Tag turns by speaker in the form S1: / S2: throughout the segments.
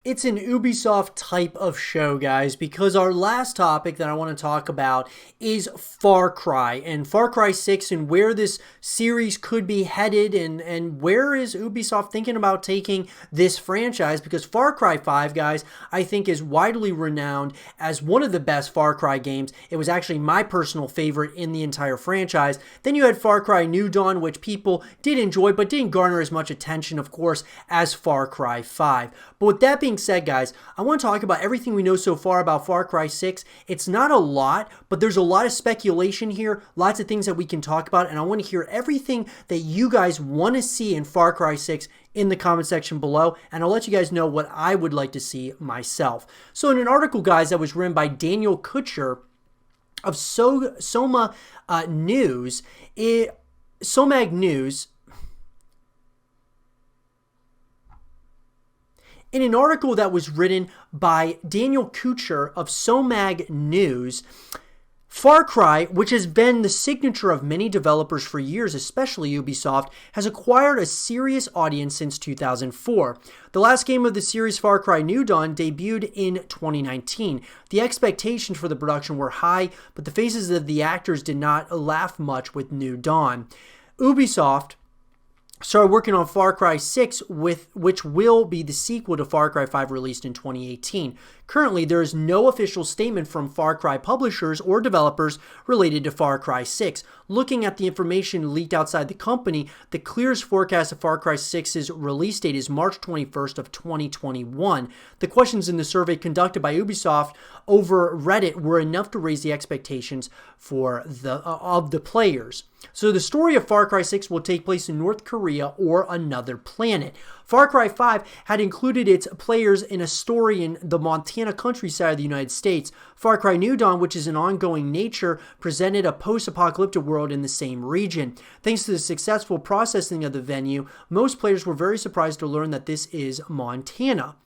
S1: It's an Ubisoft type of show, guys, because our last topic that I want to talk about is Far Cry and Far Cry 6 and where this series could be headed and where is Ubisoft thinking about taking this franchise, because Far Cry 5, guys, I think is widely renowned as one of the best Far Cry games. It was actually my personal favorite in the entire franchise. Then you had Far Cry New Dawn, which people did enjoy but didn't garner as much attention, of course, as Far Cry 5. But with that being said, guys, I want to talk about everything we know so far about Far Cry 6. It's not a lot, but there's a lot of speculation here, lots of things that we can talk about, and I want to hear everything that you guys want to see in Far Cry 6 in the comment section below, and I'll let you guys know what I would like to see myself. So in an article, guys, that was written by Daniel Kutcher of Soma News, SOMAG News, in an article that was written by Daniel Kutcher of SOMAG News, Far Cry, which has been the signature of many developers for years, especially Ubisoft, has acquired a serious audience since 2004. The last game of the series, Far Cry New Dawn, debuted in 2019. The expectations for the production were high, but the faces of the actors did not laugh much with New Dawn. Ubisoft started working on Far Cry 6, which will be the sequel to Far Cry 5 released in 2018. Currently, there is no official statement from Far Cry publishers or developers related to Far Cry 6. Looking at the information leaked outside the company, the clearest forecast of Far Cry 6's release date is March 21st of 2021. The questions in the survey conducted by Ubisoft over Reddit were enough to raise the expectations for of the players. So the story of Far Cry 6 will take place in North Korea or another planet. Far Cry 5 had included its players in a story in the Montana countryside of the United States. Far Cry New Dawn, which is an ongoing nature, presented a post-apocalyptic world in the same region. Thanks to the successful processing of the venue, most players were very surprised to learn that this is Montana.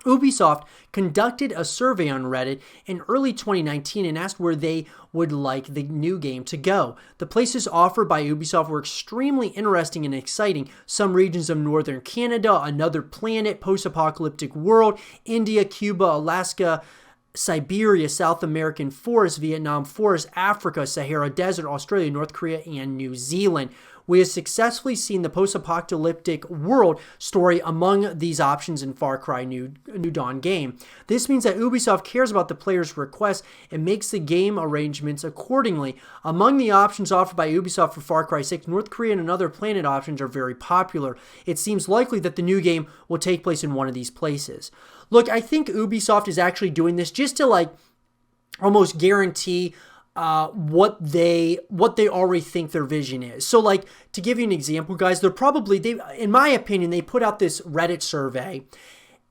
S1: Ubisoft conducted a survey on Reddit in early 2019 and asked where they would like the new game to go. The places offered by Ubisoft were extremely interesting and exciting. Some regions of northern Canada, another planet, post-apocalyptic world, India, Cuba, Alaska, Siberia, South American forest, Vietnam forest, Africa, Sahara Desert, Australia, North Korea, and New Zealand. We have successfully seen the post-apocalyptic world story among these options in Far Cry New Dawn game. This means that Ubisoft cares about the player's requests and makes the game arrangements accordingly. Among the options offered by Ubisoft for Far Cry 6, North Korea and another planet options are very popular. It seems likely that the new game will take place in one of these places. Look, I think Ubisoft is actually doing this just to almost guarantee what they already think their vision is. So to give you an example, guys, in my opinion, they put out this Reddit survey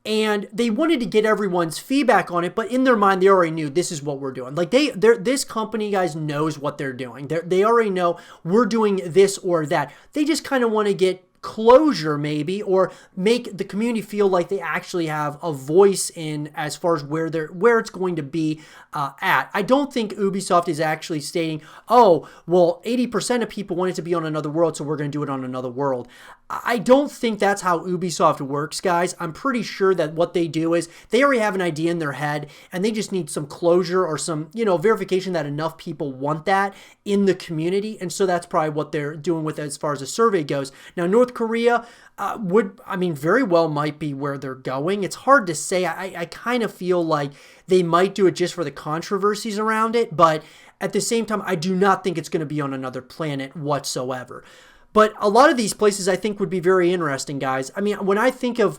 S1: and they wanted to get everyone's feedback on it, but in their mind, they already knew this is what we're doing. This company, guys, knows what they're doing. They already know we're doing this or that. They just kind of want to get closure maybe, or make the community feel like they actually have a voice in as far as where it's going to be at. I don't think Ubisoft is actually stating, oh, well, 80% of people want it to be on another world, so we're going to do it on another world. I don't think that's how Ubisoft works, guys. I'm pretty sure that what they do is they already have an idea in their head and they just need some closure or some, verification that enough people want that in the community. And so that's probably what they're doing with it as far as the survey goes. Now, North Korea very well might be where they're going. It's hard to say. I kind of feel like they might do it just for the controversies around it. But at the same time, I do not think it's going to be on another planet whatsoever. But a lot of these places I think would be very interesting, guys. I mean, when I personally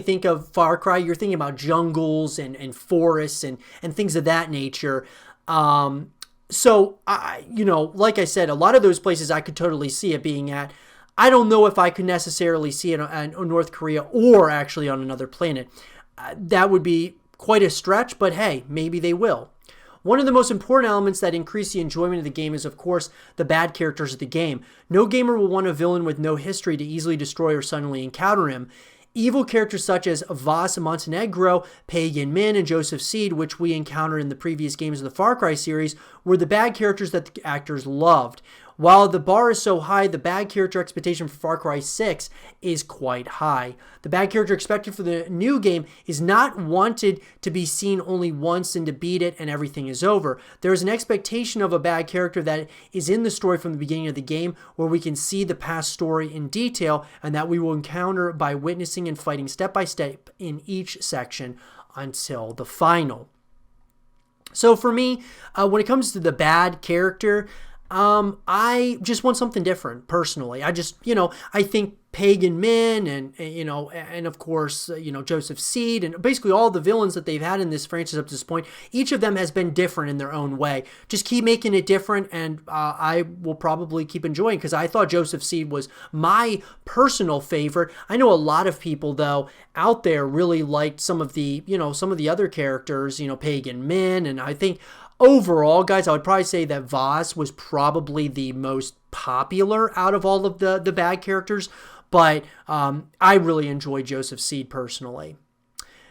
S1: think of Far Cry, you're thinking about jungles and forests and things of that nature. So, like I said, a lot of those places I could totally see it being at. I don't know if I could necessarily see it on North Korea or actually on another planet. That would be quite a stretch, but hey, maybe they will. One of the most important elements that increase the enjoyment of the game is, of course, the bad characters of the game. No gamer will want a villain with no history to easily destroy or suddenly encounter him. Evil characters such as Vas Montenegro, Pagan Min, and Joseph Seed, which we encountered in the previous games of the Far Cry series, were the bad characters that the actors loved. While the bar is so high, the bad character expectation for Far Cry 6 is quite high. The bad character expected for the new game is not wanted to be seen only once and to beat it and everything is over. There is an expectation of a bad character that is in the story from the beginning of the game, where we can see the past story in detail and that we will encounter by witnessing and fighting step by step in each section until the final. So for me, when it comes to the bad character, I just want something different personally. I just, I think Pagan Min and of course, Joseph Seed and basically all the villains that they've had in this franchise up to this point, each of them has been different in their own way. Just keep making it different, and I will probably keep enjoying, because I thought Joseph Seed was my personal favorite. I know a lot of people, though, out there really liked some of the other characters, Pagan Min, and I think overall, guys, I would probably say that Voss was probably the most popular out of all of the bad characters, but I really enjoy Joseph Seed personally.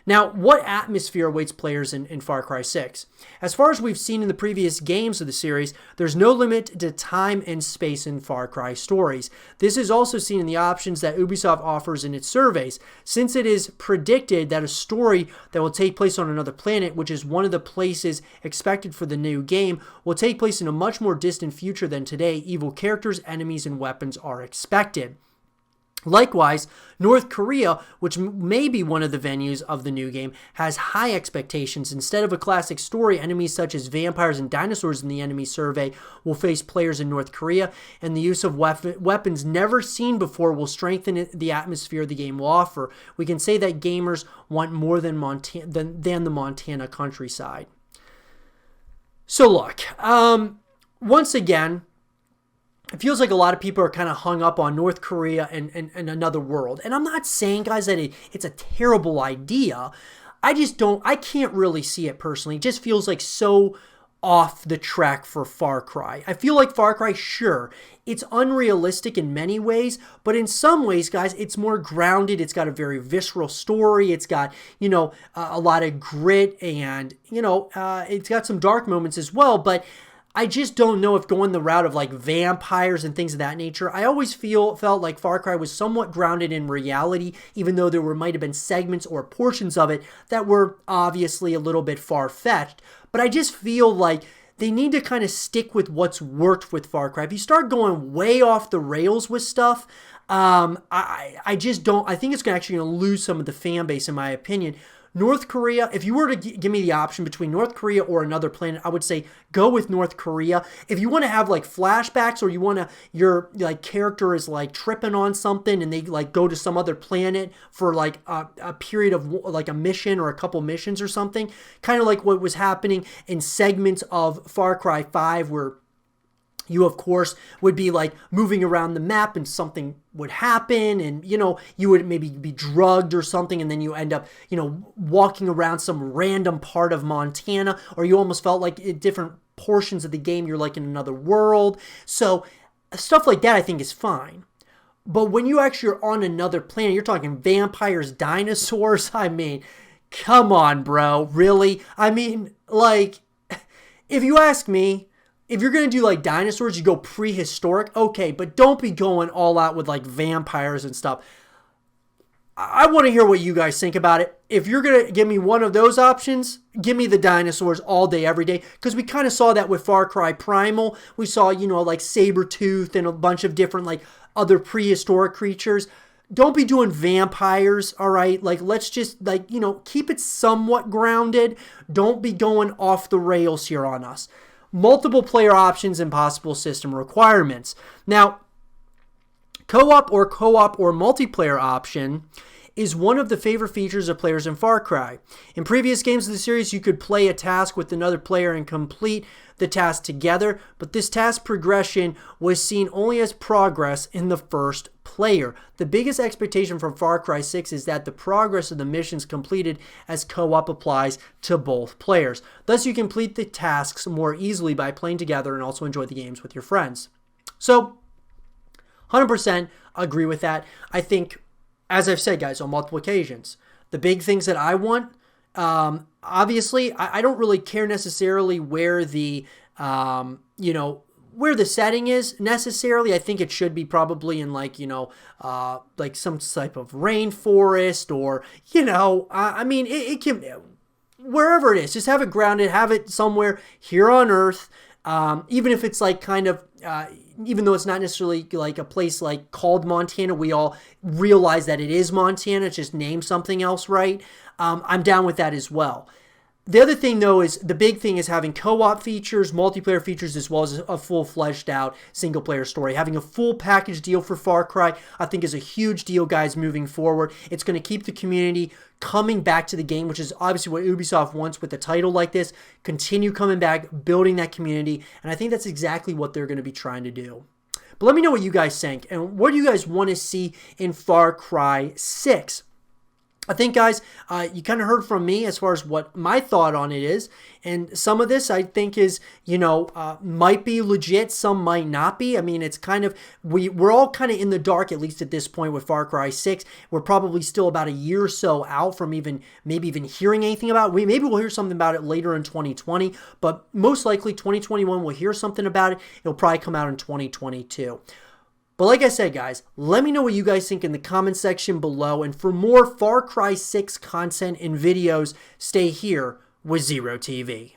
S1: Now, what atmosphere awaits players in Far Cry 6? As far as we've seen in the previous games of the series, there's no limit to time and space in Far Cry stories. This is also seen in the options that Ubisoft offers in its surveys, since it is predicted that a story that will take place on another planet, which is one of the places expected for the new game, will take place in a much more distant future than today. Evil characters, enemies, and weapons are expected. Likewise, North Korea, which may be one of the venues of the new game, has high expectations. Instead of a classic story, enemies such as vampires and dinosaurs in the enemy survey will face players in North Korea, and the use of weapons never seen before will strengthen the atmosphere the game will offer. We can say that gamers want more than the Montana countryside. So look, once again, it feels like a lot of people are kind of hung up on North Korea and another world. And I'm not saying, guys, that it's a terrible idea. I can't really see it personally. It just feels like so off the track for Far Cry. I feel like Far Cry, sure, it's unrealistic in many ways, but in some ways, guys, it's more grounded. It's got a very visceral story. It's got, a lot of grit, and, it's got some dark moments as well, but I just don't know if going the route of like vampires and things of that nature. I always felt like Far Cry was somewhat grounded in reality, even though there might have been segments or portions of it that were obviously a little bit far-fetched. But I just feel like they need to kind of stick with what's worked with Far Cry. If you start going way off the rails with stuff, I just don't. I think it's actually going to lose some of the fan base, in my opinion. North Korea, if you were to give me the option between North Korea or another planet, I would say go with North Korea. If you want to have like flashbacks, or you want to, your like character is like tripping on something and they like go to some other planet for like a period of like a mission or a couple missions or something, kind of like what was happening in segments of Far Cry 5, where you, of course, would be like moving around the map and something would happen, and, you would maybe be drugged or something, and then you end up, walking around some random part of Montana, or you almost felt like in different portions of the game, you're like in another world. So stuff like that I think is fine. But when you actually are on another planet, you're talking vampires, dinosaurs, I mean, come on, bro, really? I mean, like, if you ask me, if you're going to do like dinosaurs, you go prehistoric, okay, but don't be going all out with like vampires and stuff. I want to hear what you guys think about it. If you're going to give me one of those options, give me the dinosaurs all day, every day, because we kind of saw that with Far Cry Primal. We saw, like Sabretooth and a bunch of different like other prehistoric creatures. Don't be doing vampires, all right? Like, let's just, like, keep it somewhat grounded. Don't be going off the rails here on us. Multiple player options and possible system requirements. Now, co-op or multiplayer option is one of the favorite features of players in Far Cry. In previous games of the series, you could play a task with another player and complete the task together, but this task progression was seen only as progress in the first player. The biggest expectation from Far Cry 6 is that the progress of the missions completed as co-op applies to both players. Thus, you complete the tasks more easily by playing together and also enjoy the games with your friends. So, 100% agree with that. I think, as I've said, guys, on multiple occasions, the big things that I want, obviously, I don't really care necessarily where the, where the setting is necessarily. I think it should be probably in like, like some type of rainforest or, I mean, it can, wherever it is, just have it grounded, have it somewhere here on Earth. Even if it's like kind of, even though it's not necessarily like a place like called Montana, we all realize that it is Montana. It's just name something else, right? I'm down with that as well. The other thing, though, is the big thing is having co-op features, multiplayer features, as well as a full fleshed-out single-player story. Having a full package deal for Far Cry, I think, is a huge deal, guys, moving forward. It's going to keep the community coming back to the game, which is obviously what Ubisoft wants with a title like this. Continue coming back, building that community, and I think that's exactly what they're going to be trying to do. But let me know what you guys think, and what do you guys want to see in Far Cry 6? I think, guys, you kind of heard from me as far as what my thought on it is. And some of this I think is, might be legit. Some might not be. I mean, it's kind of, we're all kind of in the dark, at least at this point with Far Cry 6. We're probably still about a year or so out from maybe even hearing anything about it. Maybe we'll hear something about it later in 2020. But most likely 2021 we'll hear something about it. It'll probably come out in 2022. But like I said, guys, let me know what you guys think in the comment section below. And for more Far Cry 6 content and videos, stay here with Zero TV.